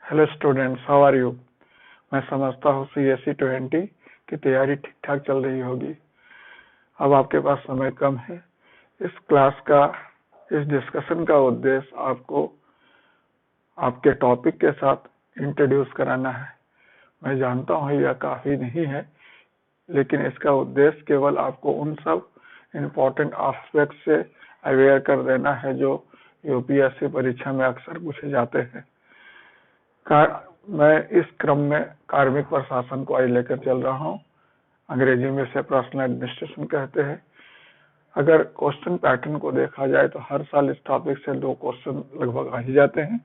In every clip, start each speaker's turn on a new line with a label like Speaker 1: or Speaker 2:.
Speaker 1: Hello students, how are you. मैं समझता हूँ CSE 20 की तैयारी ठीक ठाक चल रही होगी। अब आपके पास समय कम है। इस क्लास का, इस डिस्कशन का उद्देश्य आपको आपके टॉपिक के साथ इंट्रोड्यूस कराना है। मैं जानता हूँ यह काफी नहीं है, लेकिन इसका उद्देश्य केवल आपको उन सब इम्पोर्टेंट एस्पेक्ट से अवेयर कर देना है जो यूपीएससी परीक्षा में अक्सर पूछे जाते हैं। मैं इस क्रम में कार्मिक प्रशासन को आज लेकर चल रहा हूँ। अंग्रेजी में इसे पर्सनल एडमिनिस्ट्रेशन कहते हैं। अगर क्वेश्चन पैटर्न को देखा जाए तो हर साल इस टॉपिक से 2 क्वेश्चन लगभग आ ही जाते हैं,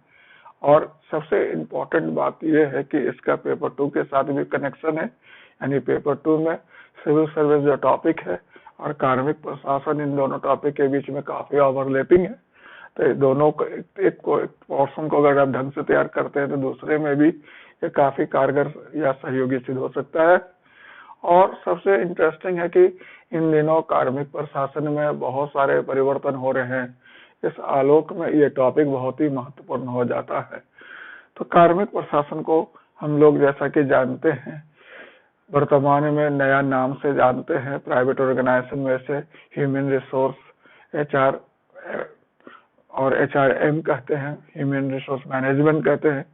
Speaker 1: और सबसे इम्पोर्टेंट बात यह है कि इसका पेपर 2 के साथ भी कनेक्शन है। यानी पेपर 2 में सिविल सर्विस जो टॉपिक है और कार्मिक प्रशासन, इन दोनों टॉपिक के बीच में काफी ओवरलैपिंग है। तो दोनों को एक पोर्शन को अगर आप ढंग से तैयार करते हैं तो दूसरे में भी ये काफी कारगर या सहयोगी सिद्ध हो सकता है। और सबसे इंटरेस्टिंग है कि इन दिनों कार्मिक प्रशासन में बहुत सारे परिवर्तन हो रहे हैं। इस आलोक में ये टॉपिक बहुत ही महत्वपूर्ण हो जाता है। तो कार्मिक प्रशासन को हम लोग जैसा कि जानते हैं, वर्तमान में नया नाम से जानते हैं। प्राइवेट ऑर्गेनाइजेशन में से ह्यूमन रिसोर्स HR और HRM कहते हैं, ह्यूमन रिसोर्स मैनेजमेंट कहते हैं।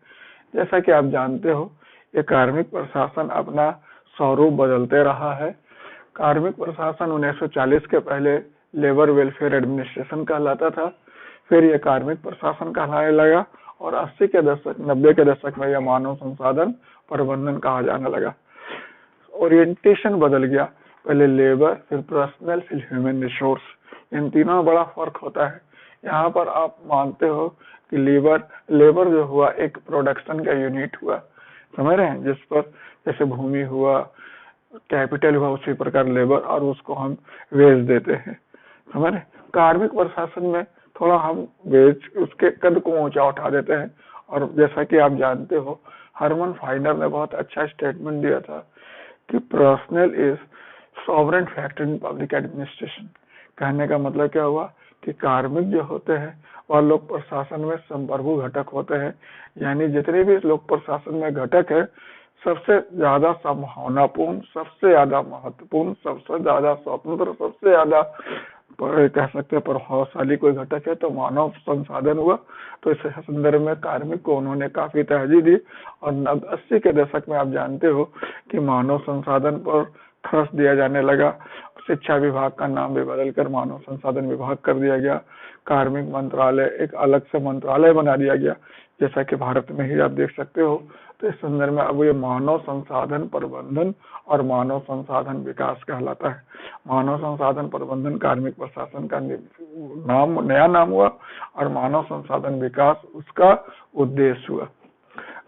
Speaker 1: जैसा कि आप जानते हो, ये कार्मिक प्रशासन अपना स्वरूप बदलते रहा है। कार्मिक प्रशासन 1940 के पहले लेबर वेलफेयर एडमिनिस्ट्रेशन कहलाता था, फिर यह कार्मिक प्रशासन कहलाने लगा, और 80 के दशक 90 के दशक में यह मानव संसाधन प्रबंधन कहा जाने लगा। ओरिएंटेशन बदल गया, पहले लेबर, फिर पर्सनल, फिर ह्यूमन रिसोर्स। इन तीनों में बड़ा फर्क होता है। यहाँ पर आप मानते हो कि लेबर जो हुआ एक प्रोडक्शन का यूनिट हुआ, समझ रहे हैं, जिस पर जैसे भूमि हुआ, कैपिटल हुआ, उसी प्रकार लेबर, और उसको हम वेज देते हैं, समझ रहे। कार्मिक प्रशासन में थोड़ा हम वेज उसके कद को ऊंचा उठा देते हैं। और जैसा कि आप जानते हो, हरमन फाइनर ने बहुत अच्छा स्टेटमेंट दिया था कि personal is sovereign factor in public administration. कहने का मतलब क्या हुआ कि कार्मिक जो होते हैं वह लोक प्रशासन में संप्रभु घटक होते हैं। यानी जितने भी लोक प्रशासन में घटक है, सबसे ज्यादा संभावनापूर्ण, सबसे ज्यादा महत्वपूर्ण, सबसे ज्यादा स्वतंत्र, सबसे ज्यादा कह सकते हैं प्रभावशाली कोई घटक है तो मानव संसाधन हुआ। तो इस संदर्भ में कार्मिक को उन्होंने काफी तरजीह दी। और 80 के दशक में आप जानते हो कि मानव संसाधन पर थ्रस्ट दिया जाने लगा। शिक्षा विभाग का नाम भी बदलकर मानव संसाधन विभाग कर दिया गया। कार्मिक मंत्रालय एक अलग से मंत्रालय बना दिया गया, जैसा कि भारत में ही आप देख सकते हो। तो इस संदर्भ में अब ये मानव संसाधन प्रबंधन और मानव संसाधन विकास कहलाता है। मानव संसाधन प्रबंधन कार्मिक प्रशासन का नया नाम हुआ, और मानव संसाधन विकास उसका उद्देश्य हुआ।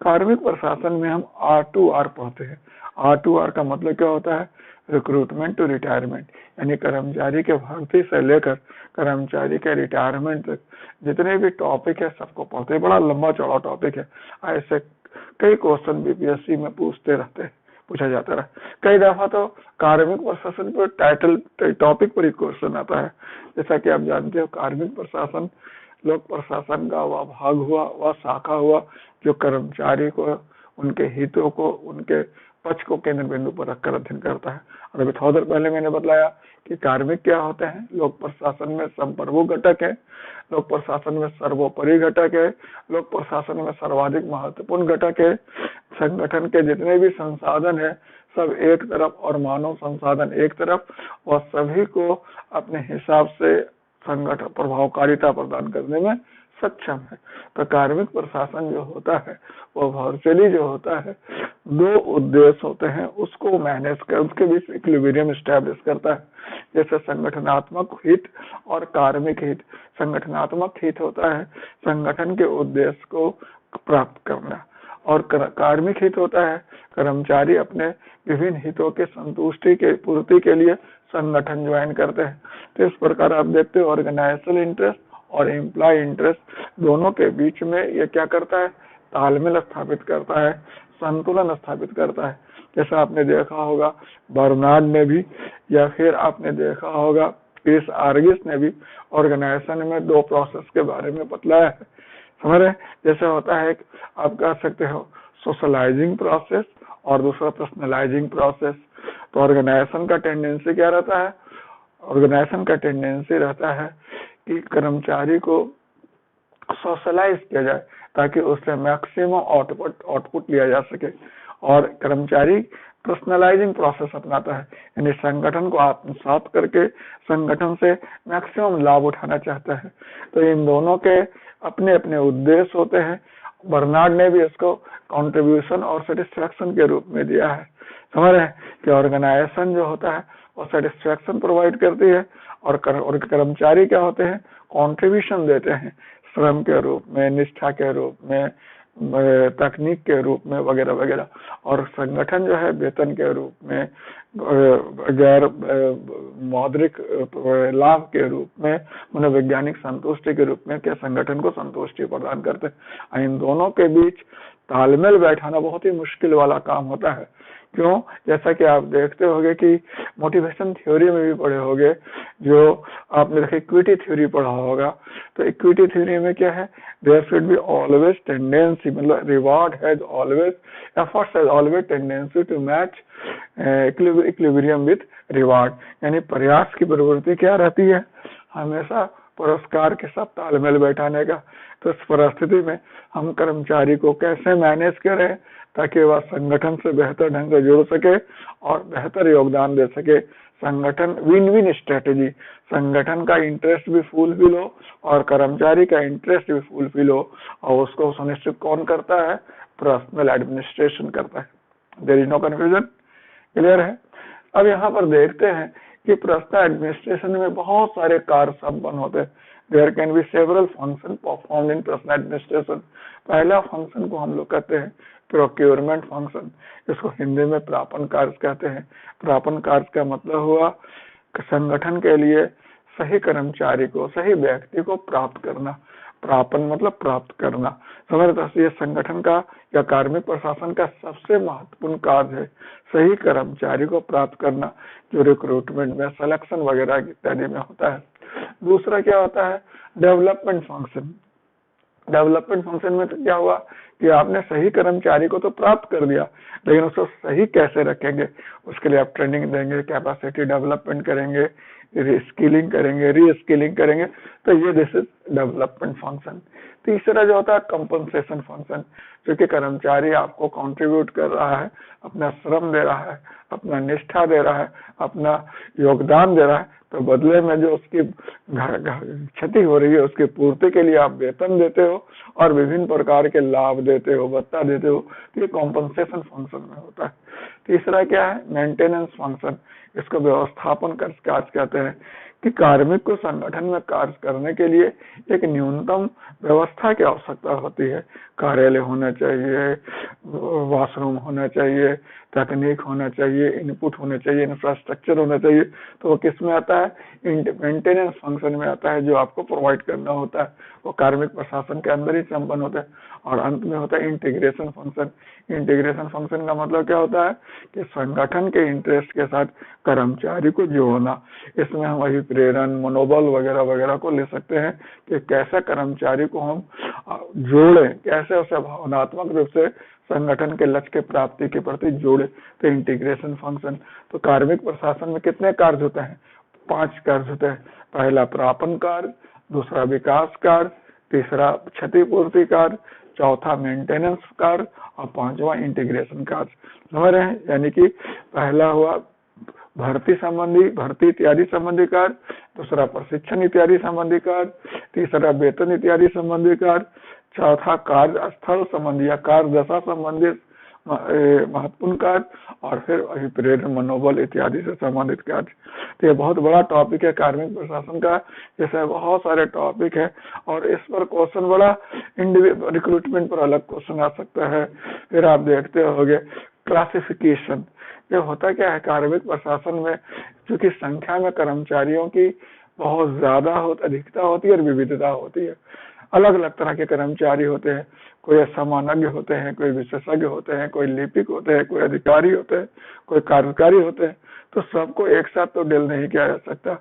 Speaker 1: कार्मिक प्रशासन में हम R2R पढ़ते हैं। R2R का मतलब क्या होता है? Recruitment to retirement. यानी कर्मचारी के भर्ती से लेकर कर्मचारी के रिटायरमेंट तक जितने भी टॉपिक है सबको पढ़ते हैं। बड़ा लंबा चौड़ा टॉपिक है। ऐसे कई क्वेश्चन बीपीएससी में पूछते रहते हैं, पूछा जाता रहा। कई दफा तो कार्मिक प्रशासन पर टाइटल टॉपिक पर ही क्वेश्चन आता है। जैसा कि आप जानते हो, कार्मिक प्रशासन लोक प्रशासन का वह भाग हुआ, वह शाखा हुआ जो कर्मचारी को, उनके हितों को, उनके पक्ष को केंद्र बिंदु पर रखकर अध्ययन करता है। और अभी थोड़ी देर पहले मैंने बताया कि कार्मिक क्या होते हैं। लोक प्रशासन में संप्रभु घटक है, लोक प्रशासन में सर्वोपरि घटक है, लोक प्रशासन में सर्वाधिक महत्वपूर्ण घटक है। संगठन के जितने भी संसाधन है सब एक तरफ और मानव संसाधन एक तरफ, और सभी को अपने हिसाब से संगठन प्रभावकारिता प्रदान करने में सक्षम है। तो कार्मिक प्रशासन जो होता है वो वर्चुअली जो होता है, 2 उद्देश्य होते हैं, उसको मैनेज कर, उसके बीच इक्विलिब्रियम एस्टैब्लिश करता है। जैसे संगठनात्मक हित और कार्मिक हित। संगठनात्मक हित होता है संगठन के उद्देश्य को प्राप्त करना, और कार्मिक हित होता है कर्मचारी अपने विभिन्न हितों के संतुष्टि के पूर्ति के लिए संगठन ज्वाइन करते हैं। तो इस प्रकार आप देखते हो ऑर्गेनाइजेशनल इंटरेस्ट और एम्प्लॉय इंटरेस्ट दोनों के बीच में ये क्या करता है? तालमेल स्थापित करता है, संतुलन स्थापित करता है। जैसा आपने देखा होगा बर्नार्ड ने भी, या फिर आपने देखा होगा क्रिस आर्गिस ने भी ऑर्गेनाइजेशन में 2 प्रोसेस के बारे में बतलाया है। समझ रहे हैं? जैसे होता है आप कह सकते हो सोशलाइजिंग प्रोसेस और दूसरा पर्सनलाइजिंग प्रोसेस। तो ऑर्गेनाइजेशन का टेंडेंसी क्या रहता है? ऑर्गेनाइजेशन का टेंडेंसी रहता है कि कर्मचारी को सोशलाइज किया जाए ताकि उससे मैक्सिमम आउटपुट लिया जा सके, और कर्मचारी पर्सनलाइजिंग प्रोसेस अपनाता है, यानी संगठन को आत्मसात करके संगठन से मैक्सिमम लाभ उठाना चाहता है। तो इन दोनों के अपने अपने उद्देश्य होते हैं। बर्नार्ड ने भी इसको कंट्रीब्यूशन और सेटिस्फैक्शन के रूप में दिया है। समझ रहे हैं कि ऑर्गेनाइजेशन जो होता है वो सेटिस्फैक्शन प्रोवाइड करती है, और कर्मचारी क्या होते हैं? कंट्रीब्यूशन देते हैं, श्रम के रूप में, निष्ठा के रूप में, तकनीक के रूप में वगैरह वगैरह। और संगठन जो है वेतन के रूप में, गैर मौद्रिक लाभ के रूप में, मनोवैज्ञानिक संतुष्टि के रूप में क्या संगठन को संतुष्टि प्रदान करते हैं। इन दोनों के बीच तालमेल बैठाना बहुत ही मुश्किल वाला काम होता है। क्यों? जैसा कि आप देखते होंगे कि मोटिवेशन थ्योरी में भी पढ़े होंगे, जो आपने देखा इक्विटी थ्योरी पढ़ा होगा। तो इक्विटी थ्योरी में क्या है? There should be always tendency, मतलब reward has always, efforts has always tendency to match equilibrium with reward, यानी प्रयास की प्रवृत्ति क्या रहती है? हमेशा पुरस्कार के साथ तालमेल बैठाने का। तो इस परिस्थिति में हम कर्मचारी को कैसे मैनेज करें ताकि वह संगठन से बेहतर ढंग से जुड़ सके और बेहतर योगदान दे सके। संगठन विन विन स्ट्रेटेजी, संगठन का इंटरेस्ट भी फुलफिल हो और कर्मचारी का इंटरेस्ट भी फुलफिल हो, और उसको सुनिश्चित कौन करता है? पर्सनल एडमिनिस्ट्रेशन करता है। There is no confusion, clear है? अब यहाँ पर देखते हैं कि पर्सनल एडमिनिस्ट्रेशन में बहुत सारे कार्य संपन्न होते हैं। There can be several function performed in personal administration. पहला फंक्शन को हम लोग कहते हैं प्रोक्योरमेंट फंक्शन, इसको हिंदी में प्रापण कार्य कहते हैं। प्रापण कार्य का मतलब हुआ कि संगठन के लिए सही कर्मचारी को, सही व्यक्ति को प्राप्त करना। प्रापण मतलब प्राप्त करना। समझ, ये संगठन का या कार्मिक प्रशासन का सबसे महत्वपूर्ण कार्य है, सही कर्मचारी को प्राप्त करना, जो रिक्रूटमेंट में, सिलेक्शन वगैरह इत्यादि में होता है। दूसरा क्या होता है? Development function. डेवलपमेंट फंक्शन में तो क्या हुआ कि आपने सही कर्मचारी को तो प्राप्त कर दिया, लेकिन उसको सही कैसे रखेंगे, उसके लिए आप ट्रेनिंग देंगे, कैपेसिटी डेवलपमेंट करेंगे, स्किलिंग करेंगे, रीस्किलिंग करेंगे। तो ये दिस इज डेवलपमेंट फंक्शन। तीसरा जो होता है कंपनसेशन फंक्शन, क्योंकि कर्मचारी आपको कंट्रीब्यूट कर रहा है, अपना श्रम दे रहा है, अपना निष्ठा दे रहा है, अपना योगदान दे रहा है, तो बदले में जो उसकी क्षति हो रही है उसकी पूर्ति के लिए आप वेतन देते हो और विभिन्न प्रकार के लाभ देते हो, भत्ता देते हो। तो ये कॉम्पनसेशन फंक्शन में होता है। तीसरा क्या है? Maintenance function. इसको व्यवस्थापन कार्य कहते हैं कि कार्मिक को संगठन में कार्य करने के लिए एक न्यूनतम व्यवस्था की आवश्यकता होती है। कार्यालय होना चाहिए, वॉशरूम होना चाहिए, तकनीक होना चाहिए, इनपुट होना चाहिए, इंफ्रास्ट्रक्चर होना चाहिए। तो वो किस में आता है? मेंटेनेंस फंक्शन में आता है, जो आपको प्रोवाइड करना होता है। वो कार्मिक प्रशासन के अंदर ही संपन्न होता है। और अंत में होता है इंटीग्रेशन फंक्शन। इंटीग्रेशन फंक्शन का मतलब क्या होता है कि संगठन के इंटरेस्ट के साथ कर्मचारी को जोड़ना। इसमें हम अभिप्रेरण, मनोबल वगैरह वगैरह को ले सकते हैं कि कैसे कर्मचारी को हम जोड़ें, कैसे उसे भावनात्मक रूप से संगठन के लक्ष्य के प्राप्ति के प्रति जोड़े। तो इंटीग्रेशन फंक्शन। तो कार्मिक प्रशासन में कितने कार्य होते हैं? 5 कार्य होते हैं। पहला प्रापण कार्य, दूसरा विकास कार्य, तीसरा क्षतिपूर्ति कार्य, चौथा मेंटेनेंस कार्य और पांचवा इंटीग्रेशन कार्य। समझ रहे हैं? यानी कि पहला हुआ भर्ती इत्यादि संबंधी कार्य, दूसरा प्रशिक्षण इत्यादि संबंधी कार्य, तीसरा वेतन इत्यादि संबंधी कार्य, चौथा कार्य स्थल संबंधी या कार्य दशा संबंधित महत्वपूर्ण कार्य, और फिर अभिप्रेरण, मनोबल इत्यादि से संबंधित कार्य। तो ये बहुत बड़ा टॉपिक है कार्मिक प्रशासन का। जैसे बहुत सारे टॉपिक है और इस पर क्वेश्चन बड़ा रिक्रूटमेंट पर अलग क्वेश्चन आ सकता है। फिर आप देखते होंगे क्लासिफिकेशन। ये होता क्या है कार्मिक प्रशासन में, क्योंकि संख्या में कर्मचारियों की बहुत ज्यादा अधिकता होती है और विविधता होती है। अलग अलग तरह के कर्मचारी होते हैं। कोई असामान्य होते हैं, कोई विशेषज्ञ होते हैं, कोई लिपिक होते हैं, कोई अधिकारी होते हैं, कोई कार्यकारी होते हैं। तो सबको एक साथ तो डील नहीं किया जा सकता,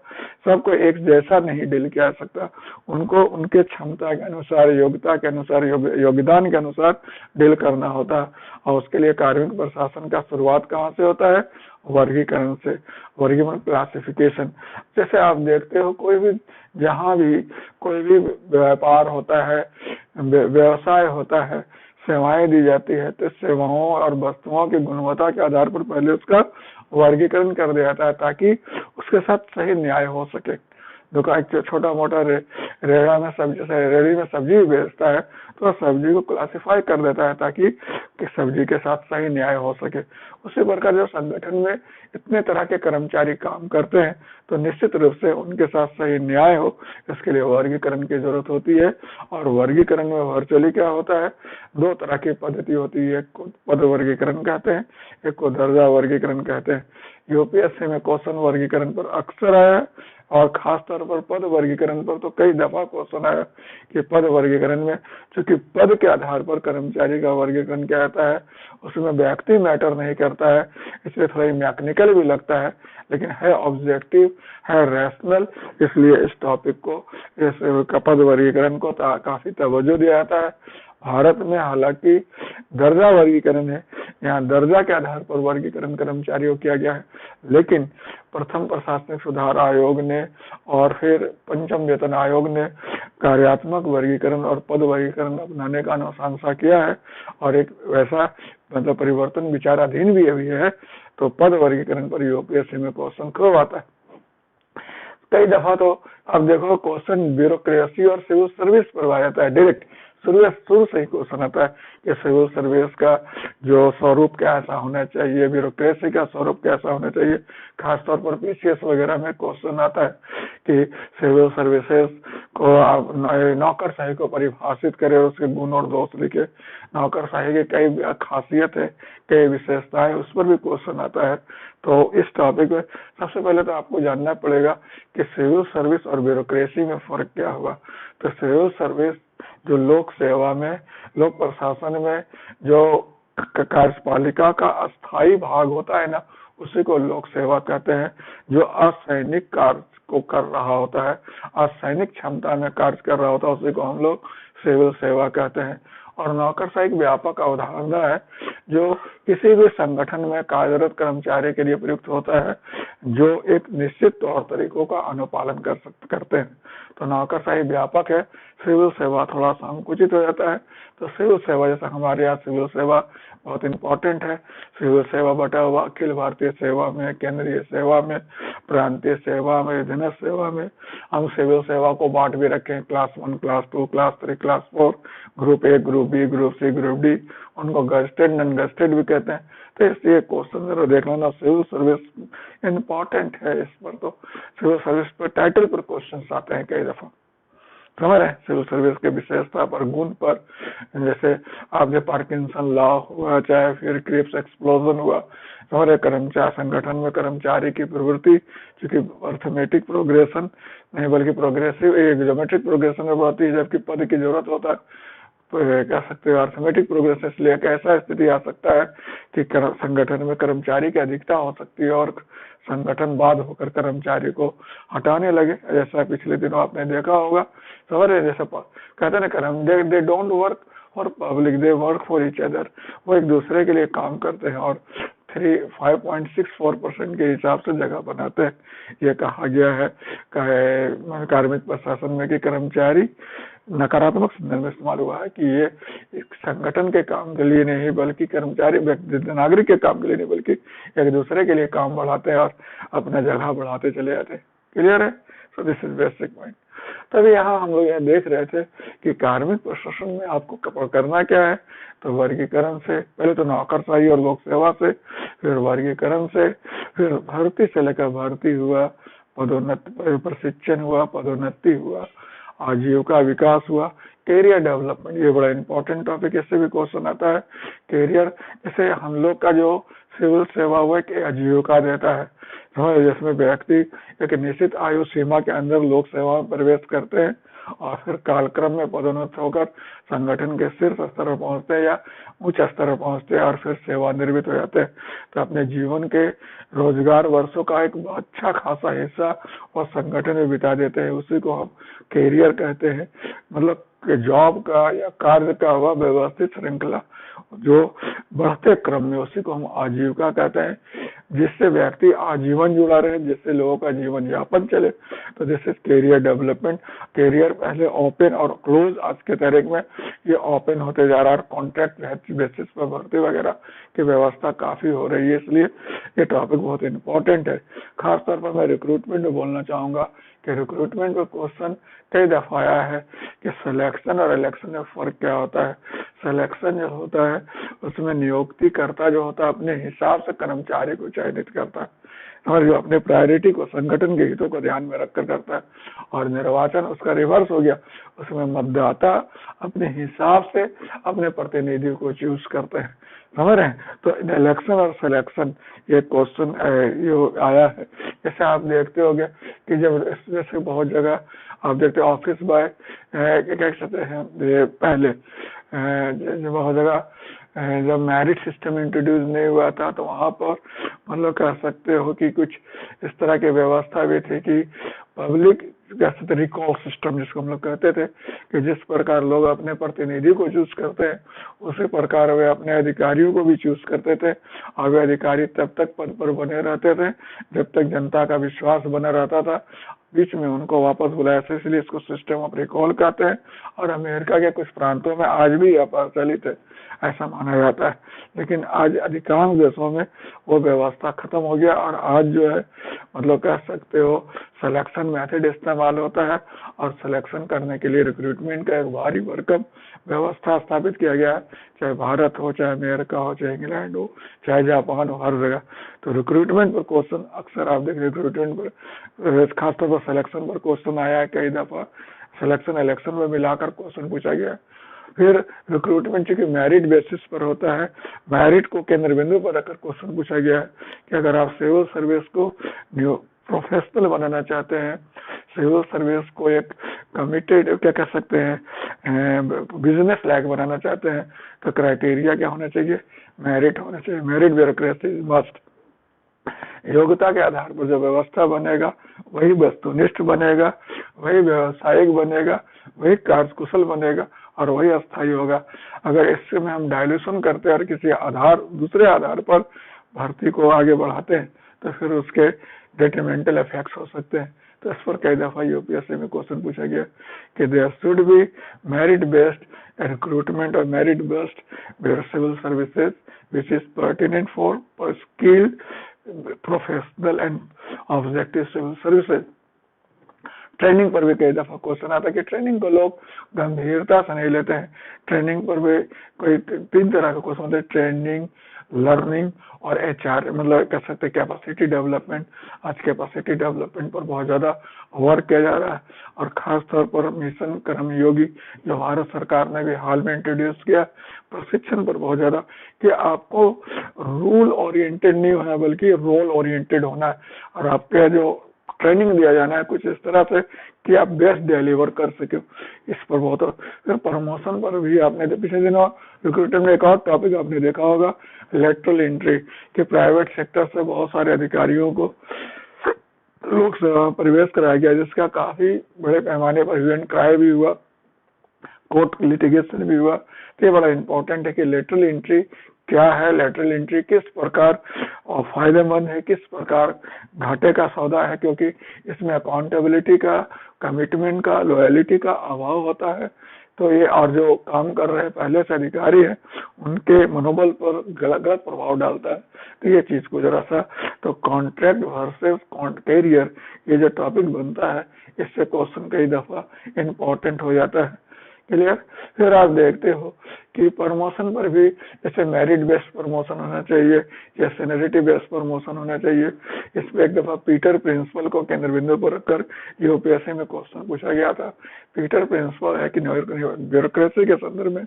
Speaker 1: सबको एक जैसा नहीं डील किया जा सकता। उनको उनके क्षमता के अनुसार, योग्यता के अनुसार, योगदान के अनुसार डील करना होता है। और उसके लिए कार्मिक प्रशासन का शुरुआत कहाँ से होता है? वर्गीकरण से। वर्गीकरण, क्लासिफिकेशन। जैसे आप देखते हो कोई भी, जहाँ भी कोई भी व्यापार होता है, व्यवसाय होता है, सेवाएं दी जाती है, तो सेवाओं और वस्तुओं की गुणवत्ता के आधार पर पहले उसका वर्गीकरण कर दिया जाता है ताकि उसके साथ सही न्याय हो सके। दुकान छोटा मोटा रेड़ा में सब्जी, रेड़ी में सब्जी बेचता है तो सब्जी को क्लासिफाई कर देता है ताकि सब्जी के साथ सही न्याय हो सके। उसी प्रकार जब संगठन में इतने तरह के कर्मचारी काम करते हैं तो निश्चित रूप से उनके साथ सही न्याय हो, इसके लिए वर्गीकरण की जरूरत होती है। और वर्गीकरण में वर्चुअली क्या होता है? दो तरह की पद्धति होती है, एक को पद वर्गीकरण कहते हैं, एक को दर्जा वर्गीकरण कहते हैं। यूपीएससी में क्वेश्चन वर्गीकरण पर अक्सर आया और खास तौर पर पद वर्गीकरण पर तो कई दफा क्वेश्चन आया कि पद वर्गीकरण में चूंकि पद के आधार पर कर्मचारी का वर्गीकरण किया जाता है, उसमें व्यक्ति मैटर नहीं करता है, इसलिए थोड़ा मैकेनिकल भी लगता है, लेकिन है ऑब्जेक्टिव, है रैशनल। इसलिए इस टॉपिक को, इस पद वर्गीकरण को काफी तवज्जो दिया जाता है। भारत में हालांकि दर्जा वर्गीकरण है, यहाँ दर्जा के आधार पर वर्गीकरण कर्मचारियों किया गया है, लेकिन प्रथम प्रशासनिक सुधार आयोग ने और फिर पंचम वेतन आयोग ने कार्यात्मक वर्गीकरण और पद वर्गीकरण अपनाने का अनुशंसा किया है और एक वैसा मतलब परिवर्तन विचाराधीन भी अभी है। तो पद वर्गीकरण पर यूपीएससी में क्वेश्चन खूब आता है। कई दफा तो अब देखो क्वेश्चन ब्यूरोक्रेसी और सिविल सर्विस पर आ जाता है डायरेक्ट, शुरू से ही क्वेश्चन आता है कि सिविल सर्विस का जो स्वरूप कैसा होना चाहिए, ब्यूरोक्रेसी का स्वरूप कैसा होना चाहिए। खासतौर पर पीसीएस वगैरह में क्वेश्चन आता है कि सिविल सर्विसेज को नौकरशाही को परिभाषित करे, उसके गुण और दोष लिखे। नौकरशाही के कई खासियत है, कई विशेषताएं, उस पर भी क्वेश्चन आता है। तो इस टॉपिक में सबसे पहले तो आपको जानना पड़ेगा कि सिविल सर्विस और ब्यूरोक्रेसी में फर्क क्या हुआ। तो सिविल सर्विस जो लोक सेवा में, लोक प्रशासन में जो कार्यपालिका का अस्थायी भाग होता है ना, उसी को लोक सेवा कहते हैं। जो असैनिक कार्य को कर रहा होता है, असैनिक क्षमता में कार्य कर रहा होता है, उसी को हम लोग सिविल सेवा कहते हैं। और नौकरशाही एक व्यापक अवधारणा है जो किसी भी संगठन में कार्यरत कर्मचारी के लिए प्रयुक्त होता है, जो एक निश्चित तौर तरीकों का अनुपालन करते हैं। तो नौकरशाही व्यापक है, सिविल सेवा थोड़ा संकुचित हो जाता है। तो सिविल सेवा, जैसा हमारे यहाँ सिविल सेवा बहुत इंपॉर्टेंट है, सिविल सेवा बटा हुआ अखिल भारतीय सेवा में, केंद्रीय सेवा में, प्रांतीय सेवा में, अधीनस्थ सेवा में। हम सिविल सेवा को बांट भी रखे हैं, class 1, class 2, class 3, class 4, group A, group B, group C, group D. उनको गजेटेड, नॉन गजेटेड भी कहते हैं। तो इसलिए क्वेश्चन जरा देख लेना, सिविल सर्विस इम्पोर्टेंट है। इस पर तो सिविल सर्विस पर टाइटल पर क्वेश्चन आते हैं कई दफा, समझ रहे हैं। सिविल सर्विस के विशेषता पर, गुण पर, जैसे आपके पार्किंसन लॉ हुआ, चाहे फिर क्रिप्स एक्सप्लोजन हुआ, हमारे कर्मचारी संगठन में कर्मचारी की प्रवृत्ति चूंकि अर्थमेटिक प्रोग्रेशन नहीं बल्कि प्रोग्रेसिव ज्योमेट्रिक प्रोग्रेशन में बढ़ती है, जबकि पद की जरूरत होता है कह सकते हो अर्थमेटिक प्रोग्रेशन। इसलिए एक ऐसा स्थिति आ सकता है कि संगठन में कर्मचारी की अधिकता हो सकती है और संगठन बाद होकर कर्मचारी को हटाने लगे, जैसा पिछले दिनों आपने देखा होगा। समझ रहे, जैसे कहते हैं कर्म they don't work for public, they work for each other. वो एक दूसरे के लिए काम करते हैं और 5.64% के हिसाब से जगह बनाते हैं। ये कहा गया है कार्मिक प्रशासन में कि कर्मचारी नकारात्मक संदर्भ में इस्तेमाल हुआ है कि ये संगठन के काम के लिए नहीं बल्कि कर्मचारी नागरिक के काम के लिए नहीं बल्कि एक दूसरे के लिए काम बढ़ाते हैं और अपना जगह बढ़ाते चले जाते हैं। क्लियर है? So this is basic point. तभी यहाँ हम लोग यह देख रहे थे कि कार्मिक प्रशासन में आपको करना क्या है। तो वर्गीकरण से पहले तो नौकरशाही और लोक सेवा से, फिर वर्गीकरण से, फिर भर्ती से लेकर भर्ती हुआ, पदोन्नति प्रशिक्षण हुआ, पदोन्नति हुआ, आजीविका विकास हुआ, कैरियर डेवलपमेंट। ये बड़ा इंपॉर्टेंट टॉपिक, इससे भी क्वेश्चन आता है। कैरियर, जैसे हम लोग का जो सिविल सेवा हुआ कि आजीविका देता है, जिसमें व्यक्ति एक निश्चित आयु सीमा के अंदर लोक सेवा में प्रवेश करते हैं और फिर कालक्रम में पदोन्नत होकर संगठन के शीर्ष स्तर पर पहुंचते हैं या उच्च स्तर पर पहुंचते हैं और फिर सेवानिवृत्त हो जाते हैं। तो अपने जीवन के रोजगार वर्षों का एक अच्छा खासा हिस्सा वो संगठन में बिता देते हैं। उसी को हम कैरियर कहते हैं, मतलब कि जॉब का या कार्य का हुआ व्यवस्थित श्रृंखला जो बढ़ते क्रम में, उसी को हम आजीविका कहते हैं, जिससे व्यक्ति आजीवन जुड़ा रहे, जिससे लोगों का जीवन यापन चले। तो this is career development. Career पहले ओपन और क्लोज, आज के तारीख में ये ओपन होते जा रहा है, कॉन्ट्रैक्ट बेसिस पर भर्ती वगैरह की व्यवस्था काफी हो रही है, इसलिए ये टॉपिक बहुत इंपॉर्टेंट है। खासतौर पर मैं रिक्रूटमेंट में बोलना चाहूंगा कि रिक्रूटमेंट में क्वेश्चन कई दफा आया है कि सिलेक्शन और इलेक्शन में फर्क क्या होता है। सिलेक्शन जो होता है उसमें नियुक्ति करता जो होता है अपने हिसाब से कर्मचारी को चयनित करता है और जो अपने प्रायोरिटी को, संगठन के हितों को ध्यान में रखकर करता है। और निर्वाचन उसका रिवर्स हो गया, उसमें मतदाता अपने हिसाब से अपने प्रतिनिधि को चूज करते हैं, समझ रहे हैं। तो इलेक्शन और सिलेक्शन ये क्वेश्चन ये आया है। जैसे आप देखते होंगे कि जब जैसे बहुत जगह आप देखते ऑफिस बॉय क्या कहते हैं, पहले बहुत जगह जब मैरिट सिस्टम इंट्रोड्यूस नहीं हुआ था तो वहां पर मतलब कह सकते हो कि कुछ इस तरह की व्यवस्था भी थी कि पब्लिक कह सकते रिकॉल सिस्टम जिसको हम लोग कहते थे कि जिस प्रकार लोग अपने प्रतिनिधि को चूज करते हैं उसी प्रकार वे अपने अधिकारियों को भी चूज करते थे और वे अधिकारी तब तक पद पर बने रहते थे जब तक जनता का विश्वास बना रहता था, बीच में उनको वापस बुलाया था। इसलिए इसको सिस्टम ऑफ रिकॉल कहते हैं और अमेरिका के कुछ प्रांतों में आज भी यह प्रचलित है, ऐसा माना जाता है। लेकिन आज अधिकांश देशों में वो व्यवस्था खत्म हो गया और आज जो है मतलब कह सकते हो सिलेक्शन मेथड इस्तेमाल होता है और सिलेक्शन करने के लिए रिक्रूटमेंट का एक भारी भरकम व्यवस्था स्थापित किया गया है, चाहे भारत हो, चाहे अमेरिका हो, चाहे इंग्लैंड हो, चाहे जापान हो, हर जगह। तो रिक्रूटमेंट पर क्वेश्चन अक्सर आप देख, रिक्रूटमेंट पर खासतौर पर सिलेक्शन पर क्वेश्चन आया है कई दफा, सिलेक्शन इलेक्शन में मिलाकर क्वेश्चन पूछा गया है। फिर रिक्रूटमेंट चूंकि मेरिट बेसिस पर होता है, मेरिट को केंद्र बिंदु पर रखकर क्वेश्चन पूछा गया है कि अगर आप सिविल सर्विस को प्रोफेशनल बनाना चाहते हैं, सिविल सर्विस को एक कमिटेड क्या कह सकते हैं बिजनेस लायक बनाना चाहते हैं, तो क्राइटेरिया क्या होना चाहिए, मेरिट होना चाहिए। Merit bureaucracy must. योग्यता के आधार पर जो व्यवस्था बनेगा वही वस्तुनिष्ठ बनेगा, वही व्यवसायिक बनेगा, वही कार्यकुशल बनेगा और वही अस्थायी होगा। अगर इससे में हम डायल्यूशन करते हैं और किसी आधार दूसरे आधार पर भर्ती को आगे बढ़ाते हैं तो फिर उसके डेट्रीमेंटल इफेक्ट्स हो सकते हैं। तो इस पर कई दफा यूपीएससी में क्वेश्चन पूछा गया कि there should be merit based recruitment और merit based civil services which is pertinent for skilled professional and objective civil services. Training पर भी कई दफा क्वेश्चन आता है कि ट्रेनिंग को लोग गंभीरता से नहीं लेते हैं। ट्रेनिंग पर भी कोई 3 तरह का क्वेश्चन होता है, ट्रेनिंग, लर्निंग और एचआर, मतलब कह सकते कैपेसिटी डेवलपमेंट। आज कैपेसिटी डेवलपमेंट पर बहुत ज्यादा वर्क किया जा रहा है और खास तौर पर मिशन कर्मयोगी जो भारत सरकार ने भी हाल में इंट्रोड्यूस किया, प्रशिक्षण पर बहुत ज्यादा कि आपको रूल ओरिएंटेड नहीं होना बल्कि रोल ओरिएंटेड होना है और आपके जो ट्रेनिंग दिया जाना है कुछ इस तरह से कि आप बेस्ट डिलीवर कर सके। इस पर बहुत। फिर प्रमोशन पर भी आपने पिछले दिनों रिक्रूटमेंट में एक और टॉपिक आपने देखा होगा, लेटरल एंट्री, कि प्राइवेट सेक्टर से बहुत सारे अधिकारियों को लोक सेवा प्रवेश कराया गया जिसका काफी बड़े पैमाने पर ह्यू एंड क्राई भी हुआ, कोर्ट लिटिगेशन भी हुआ। तो ये बड़ा इंपॉर्टेंट है कि लेटरल एंट्री क्या है, लेटरल एंट्री किस प्रकार फायदेमंद है, किस प्रकार घाटे का सौदा है, क्योंकि इसमें अकाउंटेबिलिटी का, कमिटमेंट का, लॉयलिटी का अभाव होता है। तो ये और जो काम कर रहे हैं पहले से अधिकारी हैं उनके मनोबल पर गलत प्रभाव डालता है। तो ये चीज को जरा सा तो कॉन्ट्रैक्ट वर्सेस कैरियर ये जो टॉपिक बनता है इससे क्वेश्चन कई दफा इम्पोर्टेंट हो जाता है। क्लियर। फिर आप देखते हो कि प्रमोशन पर भी जैसे मेरिट बेस्ड प्रमोशन होना चाहिए या सीनियरिटी बेस्ड प्रमोशन होना चाहिए। इस पे एक दफा पीटर प्रिंसिपल को केंद्र बिंदु पर रखकर यूपीएससी में क्वेश्चन पूछा गया था। पीटर प्रिंसिपल है कि ब्यूरोक्रेसी के संदर्भ में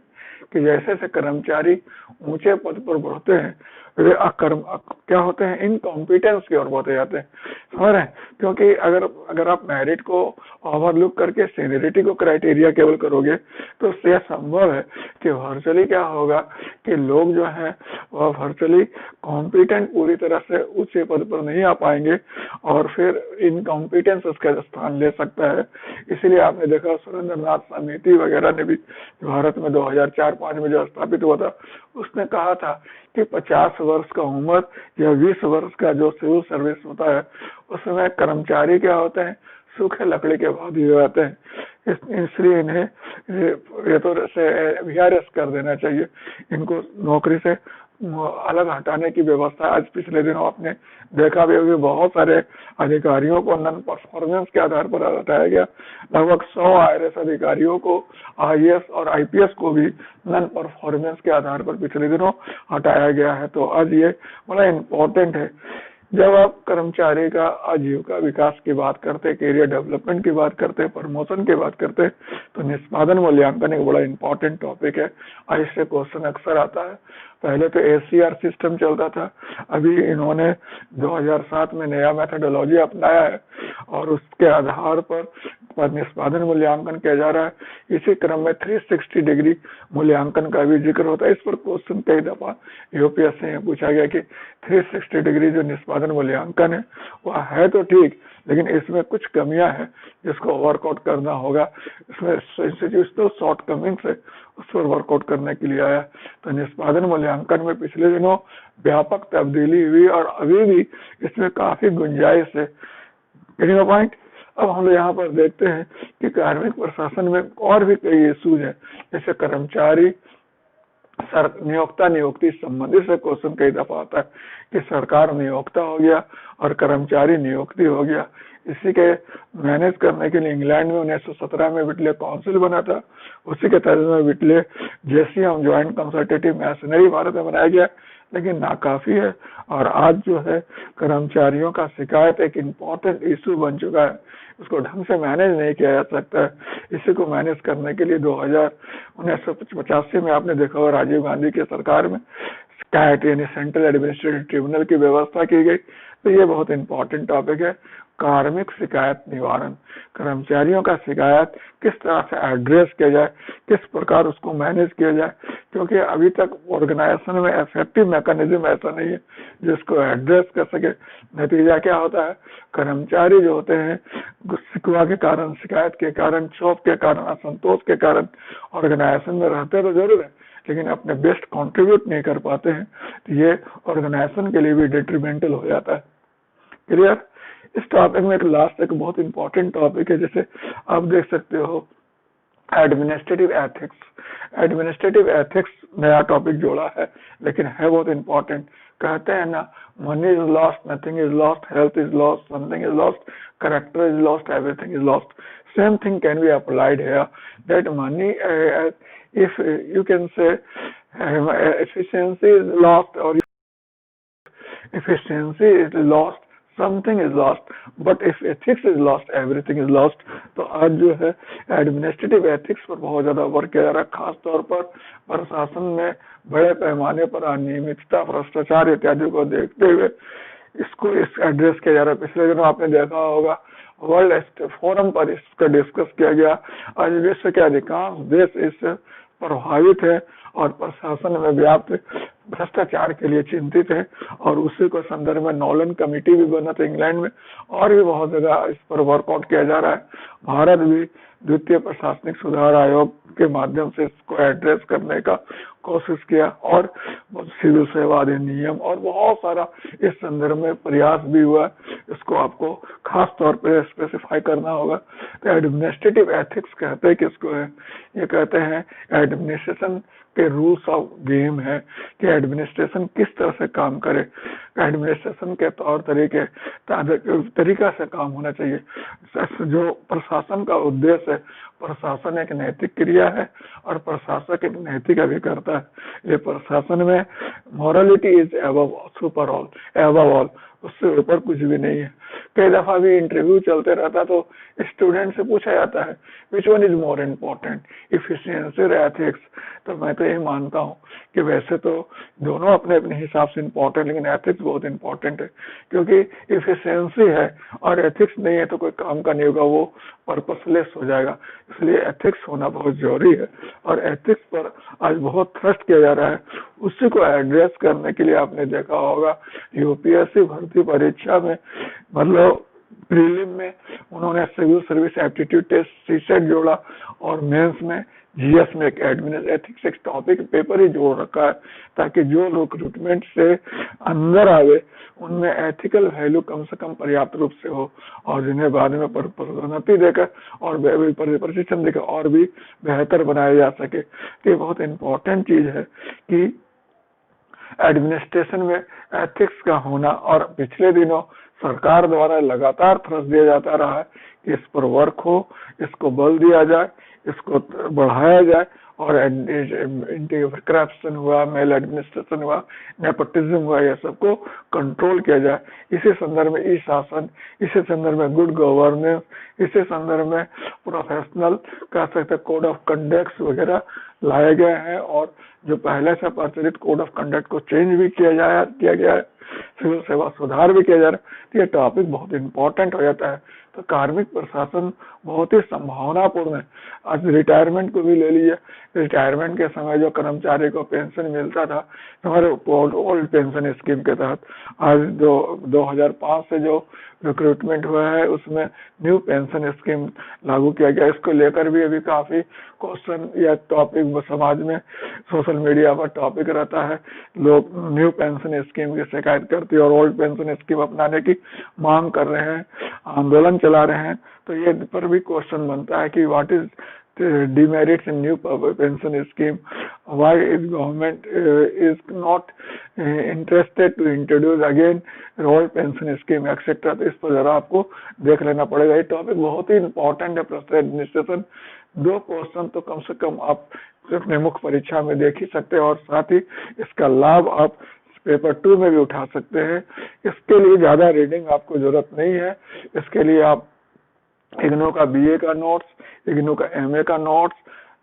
Speaker 1: कि जैसे जैसे कर्मचारी ऊंचे पद पर बढ़ते हैं वे क्या होते हैं, इनकॉम्पिटेंस की ओर बढ़ते जाते हैं, समझ रहे हैं? क्योंकि अगर आप मेरिट को ओवरलुक करके सीनियरिटी को क्राइटेरिया केवल करोगे तो यह संभव है कि वर्चुअली क्या होगा कि लोग जो है वह वर्चुअली कॉम्पिटेंट पूरी तरह से ऊंचे पद पर नहीं आ पाएंगे और फिर इनकॉम्पिटेंस उसका स्थान ले सकता है। इसीलिए आपने देखा सुरेंद्रनाथ समिति वगैरह ने भी भारत में 2004-5 में जो स्थापित हुआ था उसने कहा था कि 50 वर्ष का उम्र या 20 वर्ष का जो सिविल सर्विस होता है उसमें कर्मचारी क्या होते हैं, सूखे लकड़ी के बाधी हो जाते हैं। इसलिए इन्हें ये तो वीआरएस कर देना चाहिए, इनको नौकरी से अलग हटाने की व्यवस्था। आज पिछले दिनों आपने देखा भी होगा बहुत सारे अधिकारियों को नॉन परफॉर्मेंस के आधार पर हटाया गया। लगभग 100 आईएएस अधिकारियों को, आईएएस और आईपीएस को भी नॉन परफॉर्मेंस के आधार पर पिछले दिनों हटाया गया है। तो आज ये बड़ा इम्पोर्टेंट है। जब आप कर्मचारी का आजीविका विकास की बात करते, कैरियर डेवलपमेंट की बात करते, प्रमोशन की बात करते, तो निष्पादन मूल्यांकन एक बड़ा इंपॉर्टेंट टॉपिक है। इससे क्वेश्चन अक्सर आता है। पहले तो एसीआर सिस्टम चलता था, अभी इन्होंने 2007 में नया मेथोडोलॉजी अपनाया है और उसके आधार पर निष्पादन मूल्यांकन किया जा रहा है। इसी क्रम में 360 डिग्री मूल्यांकन का भी जिक्र होता है। इस पर क्वेश्चन कई दफा यूपीएससी में पूछा गया कि 360 डिग्री जो निष्पादन मूल्यांकन है वह है तो ठीक, लेकिन इसमें कुछ कमियां हैं जिसको वर्कआउट करना होगा। इसमें इंस्टीट्यूशनल शॉर्टकमिंग्स है, उस पर वर्कआउट करने के लिए आया। तो निष्पादन मूल्यांकन में पिछले दिनों व्यापक तब्दीली हुई और अभी भी इसमें काफी गुंजाइश है। पॉइंट। अब हम लोग यहाँ पर देखते हैं कि कार्मिक प्रशासन में और भी कई इश्यूज हैं, जैसे कर्मचारी नियोक्ता नियुक्ति संबंधित से क्वेश्चन कई दफा आता है कि सरकार नियोक्ता हो गया और कर्मचारी नियुक्ति हो गया। इसी के मैनेज करने के लिए इंग्लैंड में 1917 में विटले काउंसिल बना था। उसी के तहत में Whitley JCM joint consultative machinery Bharat में बनाया गया, लेकिन नाकाफी है। और आज जो है कर्मचारियों का शिकायत एक इम्पोर्टेंट इशू बन चुका है, उसको ढंग से मैनेज नहीं किया जा सकता है। इसी को मैनेज करने के लिए 1985 में आपने देखा होगा राजीव गांधी की सरकार में कैट यानी सेंट्रल एडमिनिस्ट्रेटिव ट्रिब्यूनल की व्यवस्था की गई। तो ये बहुत इंपॉर्टेंट टॉपिक है, कार्मिक शिकायत निवारण। कर्मचारियों का शिकायत किस तरह से एड्रेस किया जाए, किस प्रकार उसको मैनेज किया जाए, क्योंकि अभी तक ऑर्गेनाइजेशन में इफेक्टिव मैकेनिज्म ऐसा नहीं है जिसको एड्रेस कर सके। नतीजा क्या होता है, कर्मचारी जो होते हैं शिकवा के कारण, शिकायत के कारण, क्षोभ के कारण, असंतोष के कारण ऑर्गेनाइजेशन में रहते तो जरूर है, लेकिन अपने बेस्ट कंट्रीब्यूट नहीं कर पाते हैं। तो ये ऑर्गेनाइजेशन के लिए भी डिट्रीमेंटल हो जाता है। क्लियर? इस टॉपिक में एक लास्ट एक बहुत इंपॉर्टेंट टॉपिक है, जैसे आप देख सकते हो एडमिनिस्ट्रेटिव एथिक्स। एडमिनिस्ट्रेटिव एथिक्स नया टॉपिक जोड़ा है, लेकिन है बहुत इंपॉर्टेंट। कहते हैं ना, money is lost, nothing is lost, health is lost, something is lost, character is lost, everything is lost. Same thing can be applied here, that money, if you can say efficiency is lost or efficiency is lost, something is lost, but if ethics is lost, everything is lost. तो आज जो है administrative ethics पर बहुत ज्यादा work किया जा रहा है, खास तौर पर प्रशासन में बड़े पैमाने पर अनियमितता, भ्रष्टाचार इत्यादि को देखते हुए इसको एड्रेस किया जा रहा है। पिछले दिनों आपने देखा होगा वर्ल्ड फोरम पर इसका डिस्कस किया गया। आज विश्व के अधिकांश देश इससे प्रभावित है और प्रशासन में व्याप्त भ्रष्टाचार के लिए चिंतित है, और उसी को संदर्भ में नॉलन कमेटी भी बना था इंग्लैंड में, और भी बहुत जगह इस पर वर्कआउट किया जा रहा है। भारत भी द्वितीय प्रशासनिक सुधार आयोग के माध्यम से इसको एड्रेस करने का कोशिश किया, और सिविल सेवा अधिनियम और बहुत सारा इस संदर्भ में प्रयास भी हुआ। इसको आपको खास तौर पर स्पेसिफाई करना होगा। तो एडमिनिस्ट्रेटिव एथिक्स कहते हैं किसको है? ये कहते हैं एडमिनिस्ट्रेशन के रूल्स ऑफ गेम है कि एडमिनिस्ट्रेशन किस तरह से काम करे, एडमिनिस्ट्रेशन के तौर तरीके तरीका से काम होना चाहिए। जो प्रशासन का उद्देश्य है, प्रशासन एक नैतिक क्रिया है और प्रशासक एक नैतिक अभिकर्ता है। ये प्रशासन में morality is above super all, above all, उससे ऊपर कुछ भी नहीं है। कई दफा भी इंटरव्यू चलते रहता तो स्टूडेंट से पूछा जाता है which one is more important, efficiency और एथिक्स। तो मैं तो ये मानता हूँ कि वैसे तो दोनों अपने अपने हिसाब से इम्पोर्टेंट, लेकिन एथिक्स बहुत इम्पोर्टेंट है, क्योंकि इफिशिएंसी है और एथिक्स नहीं है तो कोई काम का नहीं होगा, वो पर्पसलेस हो जाएगा। इसलिए एथिक्स होना बहुत जरूरी है और एथिक्स पर आज बहुत थ्रस्ट किया जा रहा है। उसी को एड्रेस करने के लिए आपने देखा होगा यूपीएससी भर्ती परीक्षा में, मतलब प्रीलिम में उन्होंने civil service aptitude test CSAT जोड़ा और मेंस में जीएस में एक एथिक्स एक टॉपिक पेपर ही जोड़ रखा है, ताकि जो रिक्रूटमेंट से अंदर आवे उनमें एथिकल वैल्यू कम से कम पर्याप्त रूप से हो और जिन्हें बाद में पदोन्नति देकर और प्रशिक्षण देकर और भी बेहतर बनाया जा सके। तो ये बहुत इंपॉर्टेंट चीज है कि एडमिनिस्ट्रेशन में एथिक्स का होना, और पिछले दिनों सरकार द्वारा लगातार थ्रस्ट दिया जाता रहा है कि इस पर वर्क हो, इसको बल दिया जाए, इसको बढ़ाया जाए और करप्शन हुआ, मेल एडमिनिस्ट्रेशन हुआ, नेपोटिज्म हुआ, यह सबको कंट्रोल किया जाए। इसी संदर्भ में ई शासन, इसी संदर्भ में गुड गवर्नेंस, इसी संदर्भ में प्रोफेशनल कह सकते कोड ऑफ कंडक्ट वगैरह लाए गए हैं और जो पहले से प्रचलित कोड ऑफ कंडक्ट को चेंज भी किया गया है, सिविल सेवा सुधार भी किया जा रहा है। तो ये टॉपिक बहुत इंपॉर्टेंट हो जाता है। तो कार्मिक प्रशासन बहुत ही संभावनापूर्ण है। आज रिटायरमेंट को भी ले लीजिए, रिटायरमेंट के समय जो कर्मचारी को पेंशन मिलता था हमारे ओल्ड पेंशन स्कीम के तहत, आज 2005 से जो रिक्रूटमेंट हुआ है उसमें न्यू पेंशन स्कीम लागू किया गया। इसको लेकर भी अभी काफी क्वेश्चन या टॉपिक समाज में सोशल मीडिया पर टॉपिक रहता है। लोग न्यू पेंशन स्कीम की शिकायत करते हैं और ओल्ड पेंशन स्कीम अपनाने की मांग कर रहे हैं, आंदोलन चला रहे हैं। तो ये पर भी क्वेश्चन बनता है कि what is demerits in new pension scheme, why is government is not interested to introduce again old pension scheme etc. तो इस पर जरा आपको देख लेना पड़ेगा। ये टॉपिक बहुत ही इंपॉर्टेंट है। प्रश्न एडमिनिस्ट्रेशन 2 क्वेश्चन तो कम से कम आप अपने मुख्य परीक्षा में देख ही सकते हैं और साथ ही इसका लाभ आप पेपर 2 में भी उठा सकते हैं। इसके लिए ज्यादा रीडिंग आपको जरूरत नहीं है। इसके लिए आप इग्नू का बीए का नोट्स, इग्नू का एमए का नोट्स,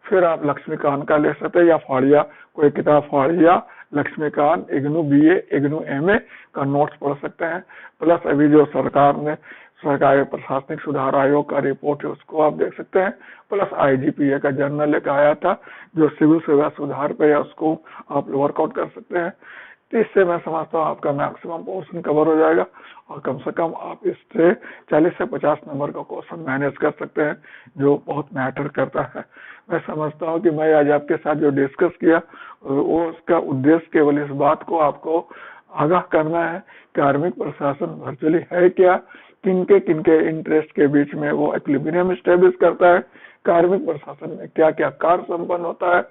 Speaker 1: फिर आप लक्ष्मीकांत का ले सकते हैं या फाड़िया, कोई किताब फाड़िया, लक्ष्मीकांत, इग्नू बीए, इग्नू एमए का नोट्स पढ़ सकते हैं। प्लस अभी जो सरकार ने सरकारी प्रशासनिक सुधार आयोग का रिपोर्ट है उसको आप देख सकते हैं। प्लस आईजीपीए का जर्नल एक आया था जो सिविल सेवा सुधार पे है, उसको आप वर्कआउट कर सकते हैं। तो इससे मैं समझता हूँ आपका मैक्सिमम पोर्शन कवर हो जाएगा और कम से कम आप इससे 40 से 50 नंबर का क्वेश्चन मैनेज कर सकते हैं, जो बहुत मैटर करता है। मैं समझता हूँ कि मैं आज आपके साथ जो डिस्कस किया वो उसका उद्देश्य केवल इस बात को आपको आगाह करना है कार्मिक प्रशासन वर्चुअली है क्या, किनके इंटरेस्ट के बीच में वो इक्विलिब्रियम एस्टेब्लिश करता है, कार्मिक प्रशासन में क्या क्या कार्य संपन्न होता है,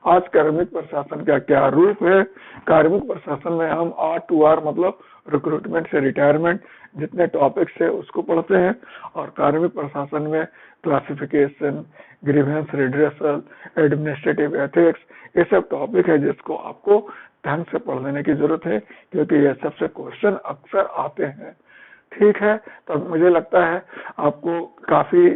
Speaker 1: आज कार्मिक प्रशासन का क्या रूप है, कार्मिक प्रशासन में हम R2R मतलब रिक्रूटमेंट से रिटायरमेंट जितने टॉपिक्स है उसको पढ़ते हैं और कार्मिक प्रशासन में classification, grievance redressal, administrative ethics, ये सब टॉपिक है जिसको आपको ढंग से पढ़ लेने की जरूरत है क्योंकि ये सबसे क्वेश्चन अक्सर आते हैं। ठीक है, तो मुझे लगता है आपको काफी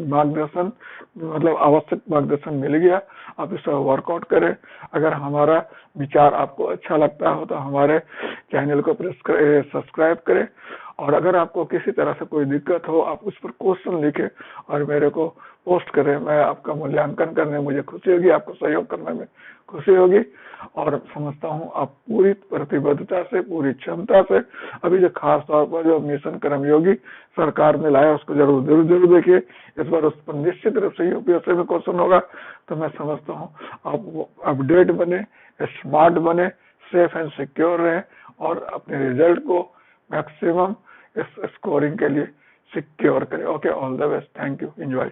Speaker 1: मार्गदर्शन मतलब आवश्यक मार्गदर्शन मिल गया। आप इस वर्कआउट करें। अगर हमारा विचार आपको अच्छा लगता हो तो हमारे चैनल को सब्सक्राइब करें और अगर आपको किसी तरह से कोई दिक्कत हो आप उस पर क्वेश्चन लिखें और मेरे को पोस्ट करें। मैं आपका मूल्यांकन करने में मुझे खुशी होगी, आपको सहयोग करने में खुशी होगी और समझता हूँ आप पूरी प्रतिबद्धता से, पूरी क्षमता से अभी जो खास तौर पर जो मिशन कर्मयोगी सरकार ने लाया उसको जरूर देखिए। इस बार उस पर निश्चित रूप से यूपीएससी में क्वेश्चन होगा। तो मैं समझता हूँ आप अपडेट बने, स्मार्ट बने, सेफ एंड सिक्योर रहे और अपने रिजल्ट को मैक्सिमम इस स्कोरिंग के लिए सिक्योर करें। Okay, all the best, thank you, enjoy.